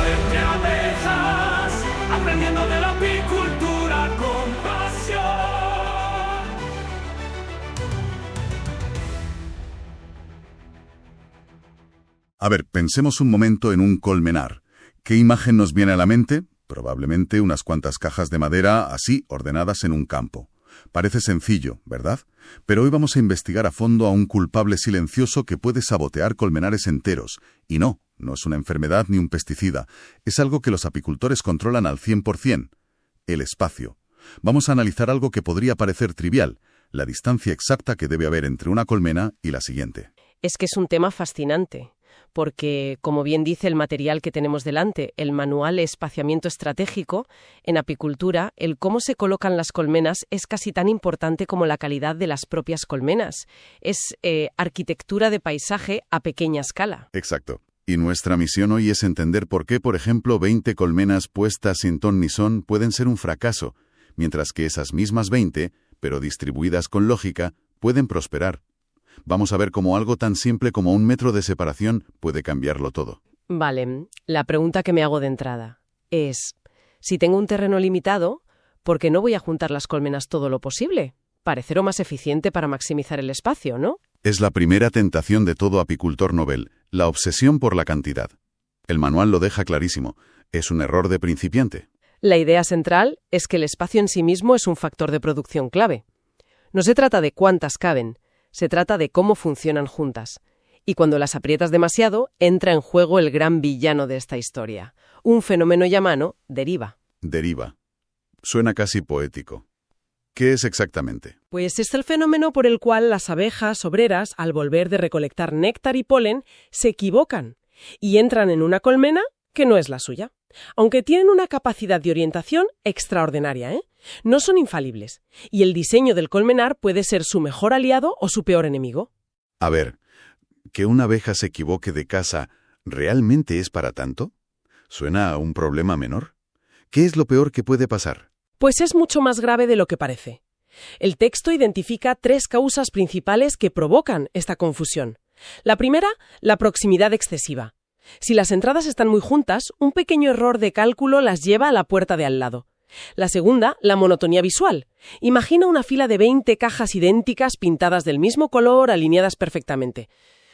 Entre abejas, aprendiendo de la apicultura con pasión. A ver, pensemos un momento en un colmenar. ¿Qué imagen nos viene a la mente? Probablemente unas cuantas cajas de madera así, ordenadas en un campo. Parece sencillo, ¿verdad? Pero hoy vamos a investigar a fondo a un culpable silencioso que puede sabotear colmenares enteros. Y no es una enfermedad ni un pesticida. Es algo que los apicultores controlan al 100%. El espacio. Vamos a analizar algo que podría parecer trivial, la distancia exacta que debe haber entre una colmena y la siguiente. Es que es un tema fascinante, porque, como bien dice el material que tenemos delante, el Manual de Espaciamiento Estratégico, en apicultura, el cómo se colocan las colmenas es casi tan importante como la calidad de las propias colmenas. Es arquitectura de paisaje a pequeña escala. Exacto. Y nuestra misión hoy es entender por qué, por ejemplo, 20 colmenas puestas sin ton ni son pueden ser un fracaso, mientras que esas mismas 20, pero distribuidas con lógica, pueden prosperar. Vamos a ver cómo algo tan simple como 1 metro de separación puede cambiarlo todo. Vale, la pregunta que me hago de entrada es, si tengo un terreno limitado, ¿por qué no voy a juntar las colmenas todo lo posible? Parecerá más eficiente para maximizar el espacio, ¿no? Es la primera tentación de todo apicultor novel, la obsesión por la cantidad. El manual lo deja clarísimo, es un error de principiante. La idea central es que el espacio en sí mismo es un factor de producción clave. No se trata de cuántas caben, se trata de cómo funcionan juntas. Y cuando las aprietas demasiado, entra en juego el gran villano de esta historia. Un fenómeno llamado deriva. Deriva. Suena casi poético. ¿Qué es exactamente? Pues es el fenómeno por el cual las abejas obreras, al volver de recolectar néctar y polen, se equivocan y entran en una colmena que no es la suya. Aunque tienen una capacidad de orientación extraordinaria, no son infalibles. Y el diseño del colmenar puede ser su mejor aliado o su peor enemigo. A ver, ¿que una abeja se equivoque de casa realmente es para tanto? ¿Suena a un problema menor? ¿Qué es lo peor que puede pasar? Pues es mucho más grave de lo que parece. El texto identifica 3 causas principales que provocan esta confusión. La primera, la proximidad excesiva. Si las entradas están muy juntas, un pequeño error de cálculo las lleva a la puerta de al lado. La segunda, la monotonía visual. Imagina una fila de 20 cajas idénticas pintadas del mismo color, alineadas perfectamente.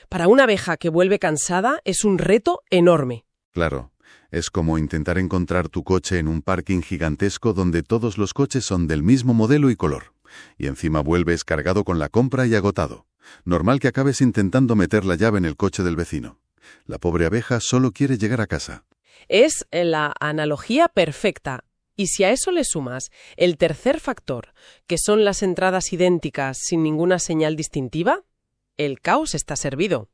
Para una abeja que vuelve cansada es un reto enorme. Claro, es como intentar encontrar tu coche en un parking gigantesco donde todos los coches son del mismo modelo y color. Y encima vuelves cargado con la compra y agotado. Normal que acabes intentando meter la llave en el coche del vecino. La pobre abeja solo quiere llegar a casa. Es la analogía perfecta. Y si a eso le sumas el tercer factor, que son las entradas idénticas sin ninguna señal distintiva, el caos está servido.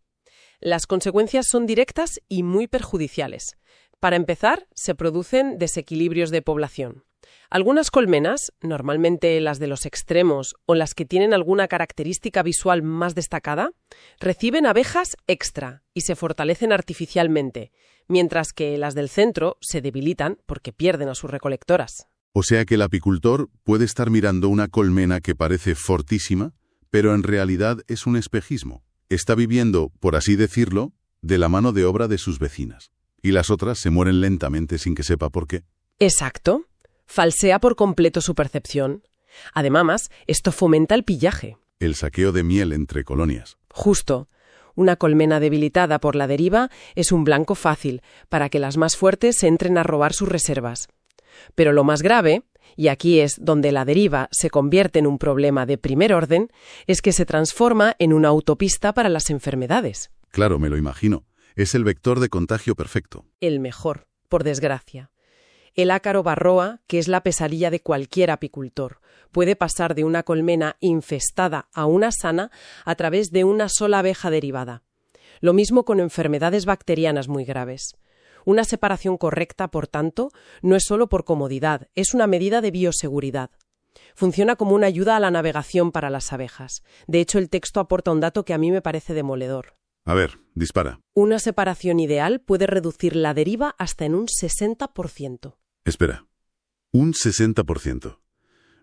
Las consecuencias son directas y muy perjudiciales. Para empezar, se producen desequilibrios de población. Algunas colmenas, normalmente las de los extremos o las que tienen alguna característica visual más destacada, reciben abejas extra y se fortalecen artificialmente, mientras que las del centro se debilitan porque pierden a sus recolectoras. O sea que el apicultor puede estar mirando una colmena que parece fortísima, pero en realidad es un espejismo. Está viviendo, por así decirlo, de la mano de obra de sus vecinas. Y las otras se mueren lentamente sin que sepa por qué. Exacto. Falsea por completo su percepción. Además, esto fomenta el pillaje. El saqueo de miel entre colonias. Justo. Una colmena debilitada por la deriva es un blanco fácil para que las más fuertes entren a robar sus reservas. Pero lo más grave, y aquí es donde la deriva se convierte en un problema de primer orden, es que se transforma en una autopista para las enfermedades. Claro, me lo imagino. Es el vector de contagio perfecto. El mejor, por desgracia. El ácaro varroa, que es la pesadilla de cualquier apicultor, puede pasar de una colmena infestada a una sana a través de una sola abeja derivada. Lo mismo con enfermedades bacterianas muy graves. Una separación correcta, por tanto, no es solo por comodidad, es una medida de bioseguridad. Funciona como una ayuda a la navegación para las abejas. De hecho, el texto aporta un dato que a mí me parece demoledor. A ver, dispara. Una separación ideal puede reducir la deriva hasta en un 60%. Espera, ¿un 60%?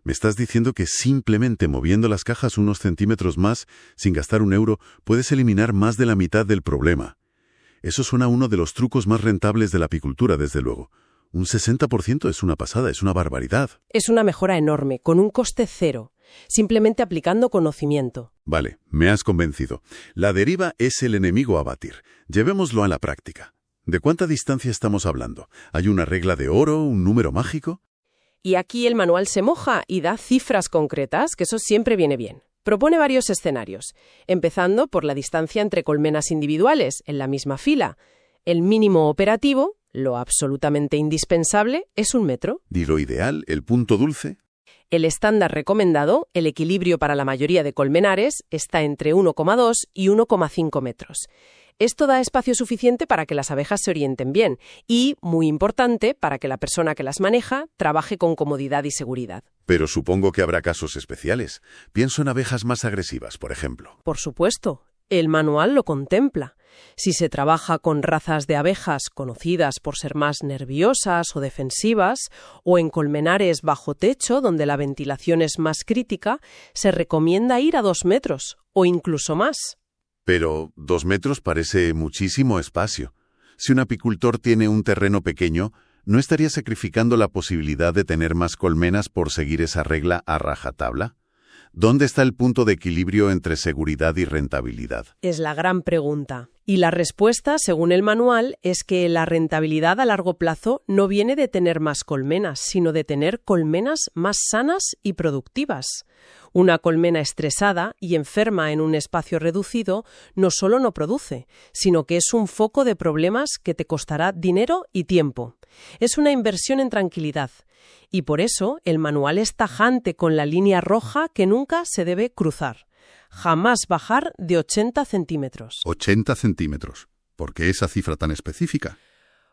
¿Me estás diciendo que simplemente moviendo las cajas unos centímetros más, sin gastar un euro, puedes eliminar más de la mitad del problema? Eso suena a uno de los trucos más rentables de la apicultura, desde luego. Un 60% es una pasada, es una barbaridad. Es una mejora enorme, con un coste cero, simplemente aplicando conocimiento. Vale, me has convencido. La deriva es el enemigo a batir. Llevémoslo a la práctica. ¿De cuánta distancia estamos hablando? ¿Hay una regla de oro, un número mágico? Y aquí el manual se moja y da cifras concretas, que eso siempre viene bien. Propone varios escenarios, empezando por la distancia entre colmenas individuales en la misma fila. El mínimo operativo, lo absolutamente indispensable, es 1 metro. ¿Y lo ideal, el punto dulce? El estándar recomendado, el equilibrio para la mayoría de colmenares, está entre 1,2 y 1,5 metros. Esto da espacio suficiente para que las abejas se orienten bien y, muy importante, para que la persona que las maneja trabaje con comodidad y seguridad. Pero supongo que habrá casos especiales. Pienso en abejas más agresivas, por ejemplo. Por supuesto, el manual lo contempla. Si se trabaja con razas de abejas conocidas por ser más nerviosas o defensivas, o en colmenares bajo techo donde la ventilación es más crítica, se recomienda ir a 2 metros o incluso más. Pero 2 metros parece muchísimo espacio. Si un apicultor tiene un terreno pequeño, ¿no estaría sacrificando la posibilidad de tener más colmenas por seguir esa regla a rajatabla? ¿Dónde está el punto de equilibrio entre seguridad y rentabilidad? Es la gran pregunta. Y la respuesta, según el manual, es que la rentabilidad a largo plazo no viene de tener más colmenas, sino de tener colmenas más sanas y productivas. Una colmena estresada y enferma en un espacio reducido no solo no produce, sino que es un foco de problemas que te costará dinero y tiempo. Es una inversión en tranquilidad. Y por eso el manual es tajante con la línea roja que nunca se debe cruzar. Jamás bajar de 80 centímetros. 80 centímetros. ¿Por qué esa cifra tan específica?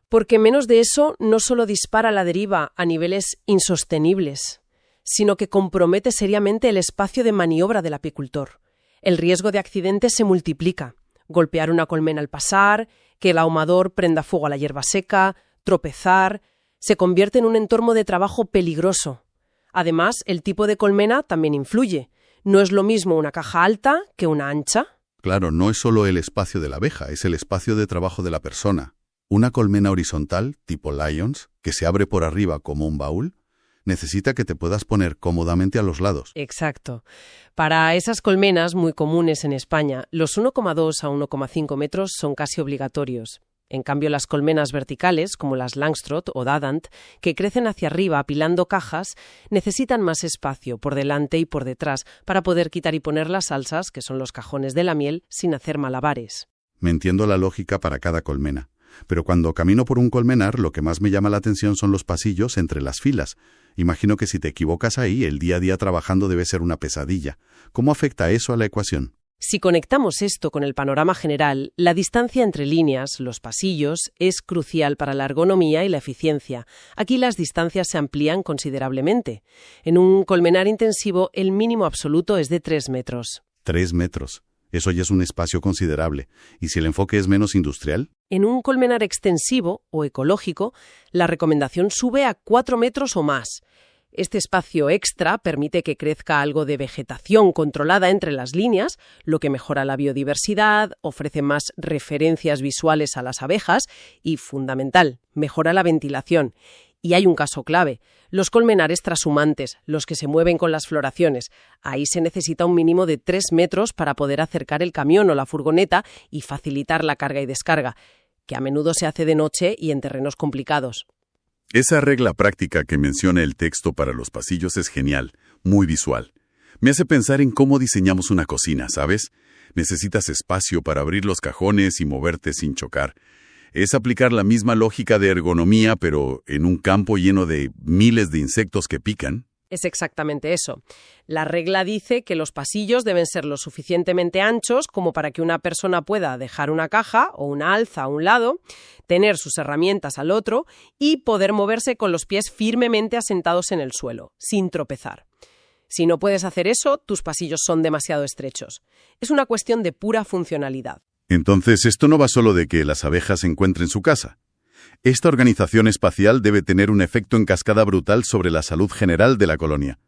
Porque menos de eso no solo dispara la deriva a niveles insostenibles, sino que compromete seriamente el espacio de maniobra del apicultor. El riesgo de accidentes se multiplica. Golpear una colmena al pasar, que el ahumador prenda fuego a la hierba seca, tropezar, se convierte en un entorno de trabajo peligroso. Además, el tipo de colmena también influye. No es lo mismo una caja alta que una ancha. Claro, no es solo el espacio de la abeja, es el espacio de trabajo de la persona. Una colmena horizontal, tipo Lions, que se abre por arriba como un baúl, necesita que te puedas poner cómodamente a los lados. Exacto. Para esas colmenas muy comunes en España, los 1,2 a 1,5 metros son casi obligatorios. En cambio, las colmenas verticales, como las Langstroth o Dadant, que crecen hacia arriba apilando cajas, necesitan más espacio por delante y por detrás para poder quitar y poner las alzas, que son los cajones de la miel, sin hacer malabares. Me entiendo la lógica para cada colmena, pero cuando camino por un colmenar, lo que más me llama la atención son los pasillos entre las filas. Imagino que si te equivocas ahí, el día a día trabajando debe ser una pesadilla. ¿Cómo afecta eso a la ecuación? Si conectamos esto con el panorama general, la distancia entre líneas, los pasillos, es crucial para la ergonomía y la eficiencia. Aquí las distancias se amplían considerablemente. En un colmenar intensivo, el mínimo absoluto es de 3 metros. 3 metros. Eso ya es un espacio considerable. ¿Y si el enfoque es menos industrial? En un colmenar extensivo o ecológico, la recomendación sube a 4 metros o más. Este espacio extra permite que crezca algo de vegetación controlada entre las líneas, lo que mejora la biodiversidad, ofrece más referencias visuales a las abejas y, fundamental, mejora la ventilación. Y hay un caso clave, los colmenares trashumantes, los que se mueven con las floraciones. Ahí se necesita un mínimo de 3 metros para poder acercar el camión o la furgoneta y facilitar la carga y descarga, que a menudo se hace de noche y en terrenos complicados. Esa regla práctica que menciona el texto para los pasillos es genial, muy visual. Me hace pensar en cómo diseñamos una cocina, ¿sabes? Necesitas espacio para abrir los cajones y moverte sin chocar. Es aplicar la misma lógica de ergonomía, pero en un campo lleno de miles de insectos que pican. Es exactamente eso. La regla dice que los pasillos deben ser lo suficientemente anchos como para que una persona pueda dejar una caja o una alza a un lado, tener sus herramientas al otro y poder moverse con los pies firmemente asentados en el suelo, sin tropezar. Si no puedes hacer eso, tus pasillos son demasiado estrechos. Es una cuestión de pura funcionalidad. Entonces, esto no va solo de que las abejas encuentren su casa. Esta organización espacial debe tener un efecto en cascada brutal sobre la salud general de la colonia.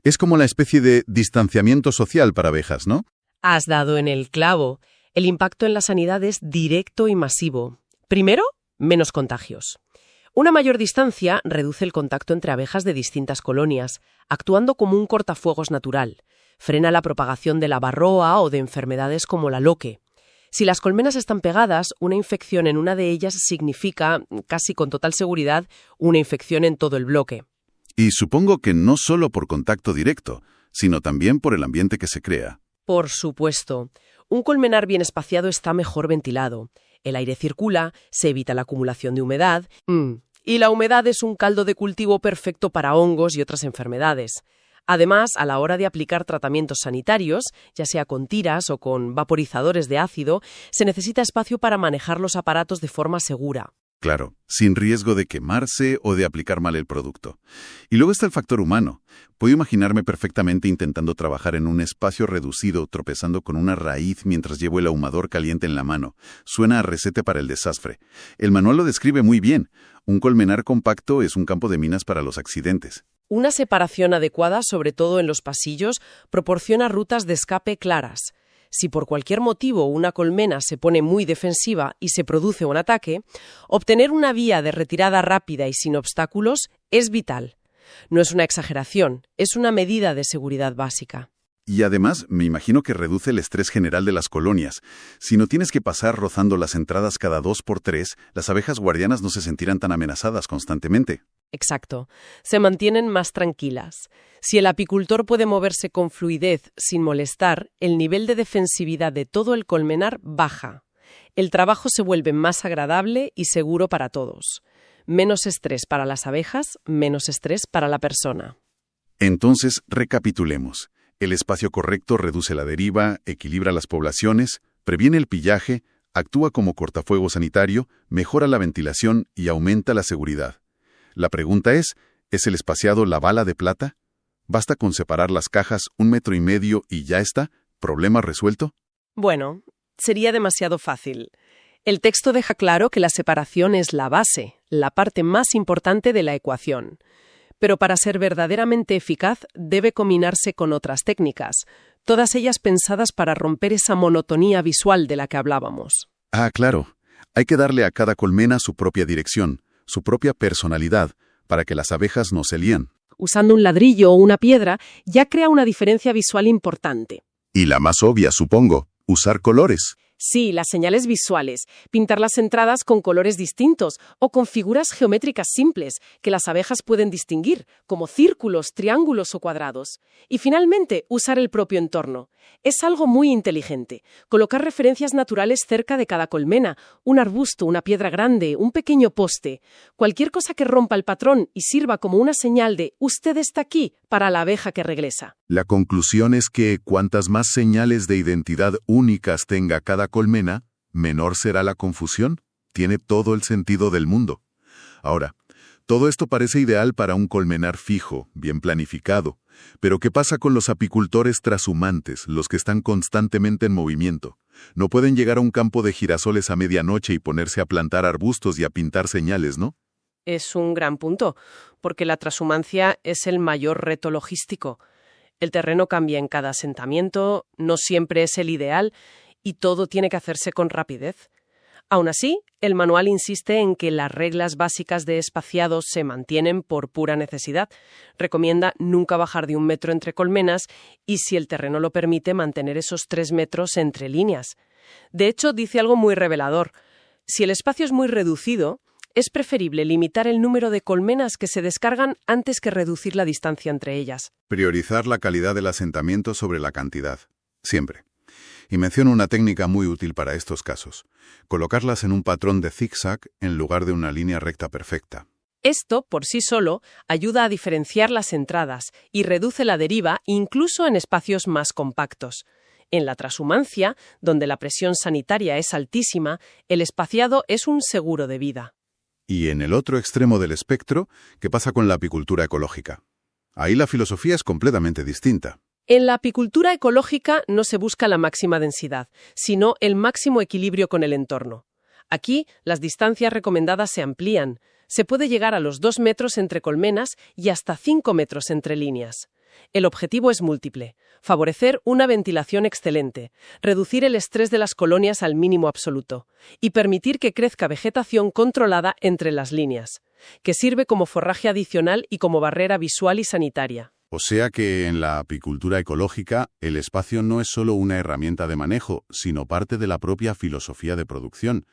Es como la especie de distanciamiento social para abejas, ¿no? Has dado en el clavo. El impacto en la sanidad es directo y masivo. Primero, menos contagios. Una mayor distancia reduce el contacto entre abejas de distintas colonias, actuando como un cortafuegos natural. Frena la propagación de la varroa o de enfermedades como la loque. Si las colmenas están pegadas, una infección en una de ellas significa, casi con total seguridad, una infección en todo el bloque. Y supongo que no solo por contacto directo, sino también por el ambiente que se crea. Por supuesto. Un colmenar bien espaciado está mejor ventilado. El aire circula, se evita la acumulación de humedad. Y la humedad es un caldo de cultivo perfecto para hongos y otras enfermedades. Además, a la hora de aplicar tratamientos sanitarios, ya sea con tiras o con vaporizadores de ácido, se necesita espacio para manejar los aparatos de forma segura. Claro, sin riesgo de quemarse o de aplicar mal el producto. Y luego está el factor humano. Puedo imaginarme perfectamente intentando trabajar en un espacio reducido, tropezando con una raíz mientras llevo el ahumador caliente en la mano. Suena a receta para el desastre. El manual lo describe muy bien. Un colmenar compacto es un campo de minas para los accidentes. Una separación adecuada, sobre todo en los pasillos, proporciona rutas de escape claras. Si por cualquier motivo una colmena se pone muy defensiva y se produce un ataque, obtener una vía de retirada rápida y sin obstáculos es vital. No es una exageración, es una medida de seguridad básica. Y además, me imagino que reduce el estrés general de las colonias. Si no tienes que pasar rozando las entradas cada 2 por 3, las abejas guardianas no se sentirán tan amenazadas constantemente. Exacto. Se mantienen más tranquilas. Si el apicultor puede moverse con fluidez sin molestar, el nivel de defensividad de todo el colmenar baja. El trabajo se vuelve más agradable y seguro para todos. Menos estrés para las abejas, menos estrés para la persona. Entonces, recapitulemos. El espacio correcto reduce la deriva, equilibra las poblaciones, previene el pillaje, actúa como cortafuego sanitario, mejora la ventilación y aumenta la seguridad. La pregunta ¿es el espaciado la bala de plata? ¿Basta con separar las cajas 1,5 metros y ya está? ¿Problema resuelto? Bueno, sería demasiado fácil. El texto deja claro que la separación es la base, la parte más importante de la ecuación. Pero para ser verdaderamente eficaz debe combinarse con otras técnicas, todas ellas pensadas para romper esa monotonía visual de la que hablábamos. Ah, claro. Hay que darle a cada colmena su propia dirección, su propia personalidad, para que las abejas no se líen. Usando un ladrillo o una piedra ya crea una diferencia visual importante. Y la más obvia, supongo, usar colores. Sí, las señales visuales, pintar las entradas con colores distintos o con figuras geométricas simples que las abejas pueden distinguir, como círculos, triángulos o cuadrados. Y finalmente, usar el propio entorno. Es algo muy inteligente. Colocar referencias naturales cerca de cada colmena, un arbusto, una piedra grande, un pequeño poste. Cualquier cosa que rompa el patrón y sirva como una señal de «usted está aquí» para la abeja que regresa. La conclusión es que cuantas más señales de identidad únicas tenga cada colmena, menor será la confusión. Tiene todo el sentido del mundo. Ahora, todo esto parece ideal para un colmenar fijo, bien planificado. Pero ¿qué pasa con los apicultores trashumantes, los que están constantemente en movimiento? No pueden llegar a un campo de girasoles a medianoche y ponerse a plantar arbustos y a pintar señales, ¿no? Es un gran punto, porque la transhumancia es el mayor reto logístico. El terreno cambia en cada asentamiento, no siempre es el ideal, y todo tiene que hacerse con rapidez. Aún así, el manual insiste en que las reglas básicas de espaciado se mantienen por pura necesidad. Recomienda nunca bajar de 1 metro entre colmenas y, si el terreno lo permite, mantener esos 3 metros entre líneas. De hecho, dice algo muy revelador. Si el espacio es muy reducido, es preferible limitar el número de colmenas que se descargan antes que reducir la distancia entre ellas. Priorizar la calidad del asentamiento sobre la cantidad. Siempre. Y menciono una técnica muy útil para estos casos. Colocarlas en un patrón de zigzag en lugar de una línea recta perfecta. Esto, por sí solo, ayuda a diferenciar las entradas y reduce la deriva incluso en espacios más compactos. En la transhumancia, donde la presión sanitaria es altísima, el espaciado es un seguro de vida. Y en el otro extremo del espectro, ¿qué pasa con la apicultura ecológica? Ahí la filosofía es completamente distinta. En la apicultura ecológica no se busca la máxima densidad, sino el máximo equilibrio con el entorno. Aquí, las distancias recomendadas se amplían. Se puede llegar a los 2 metros entre colmenas y hasta 5 metros entre líneas. El objetivo es múltiple: favorecer una ventilación excelente, reducir el estrés de las colonias al mínimo absoluto y permitir que crezca vegetación controlada entre las líneas, que sirve como forraje adicional y como barrera visual y sanitaria. O sea que en la apicultura ecológica el espacio no es solo una herramienta de manejo, sino parte de la propia filosofía de producción.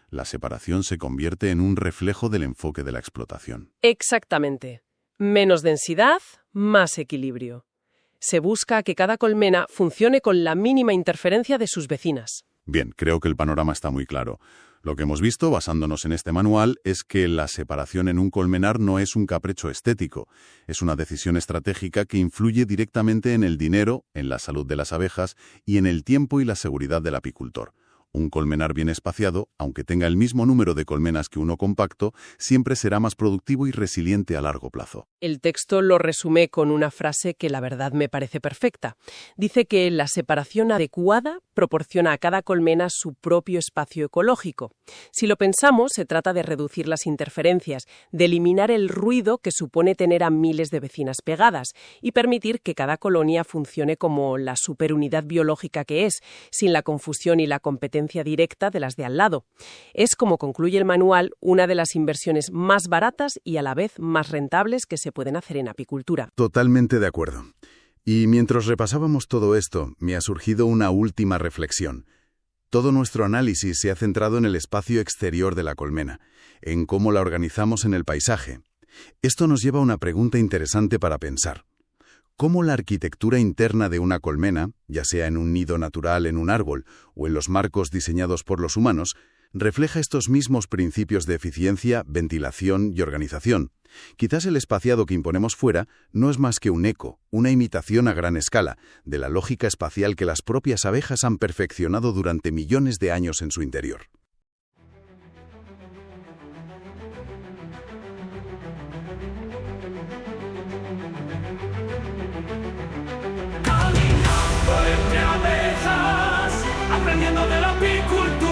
La separación se convierte en un reflejo del enfoque de la explotación. Exactamente. Menos densidad, más equilibrio. Se busca que cada colmena funcione con la mínima interferencia de sus vecinas. Bien, creo que el panorama está muy claro. Lo que hemos visto, basándonos en este manual, es que la separación en un colmenar no es un capricho estético, es una decisión estratégica que influye directamente en el dinero, en la salud de las abejas y en el tiempo y la seguridad del apicultor. Un colmenar bien espaciado, aunque tenga el mismo número de colmenas que uno compacto, siempre será más productivo y resiliente a largo plazo. El texto lo resume con una frase que la verdad me parece perfecta. Dice que la separación adecuada proporciona a cada colmena su propio espacio ecológico. Si lo pensamos, se trata de reducir las interferencias, de eliminar el ruido que supone tener a miles de vecinas pegadas y permitir que cada colonia funcione como la superunidad biológica que es, sin la confusión y la competencia directa de las de al lado. Es, como concluye el manual, una de las inversiones más baratas y a la vez más rentables que se pueden hacer en apicultura. Totalmente de acuerdo. Y mientras repasábamos todo esto, me ha surgido una última reflexión. Todo nuestro análisis se ha centrado en el espacio exterior de la colmena, en cómo la organizamos en el paisaje. Esto nos lleva a una pregunta interesante para pensar. ¿Cómo la arquitectura interna de una colmena, ya sea en un nido natural en un árbol o en los marcos diseñados por los humanos, refleja estos mismos principios de eficiencia, ventilación y organización? Quizás el espaciado que imponemos fuera no es más que un eco, una imitación a gran escala, de la lógica espacial que las propias abejas han perfeccionado durante millones de años en su interior. Caminando entre abejas, aprendiendo de la apicultura.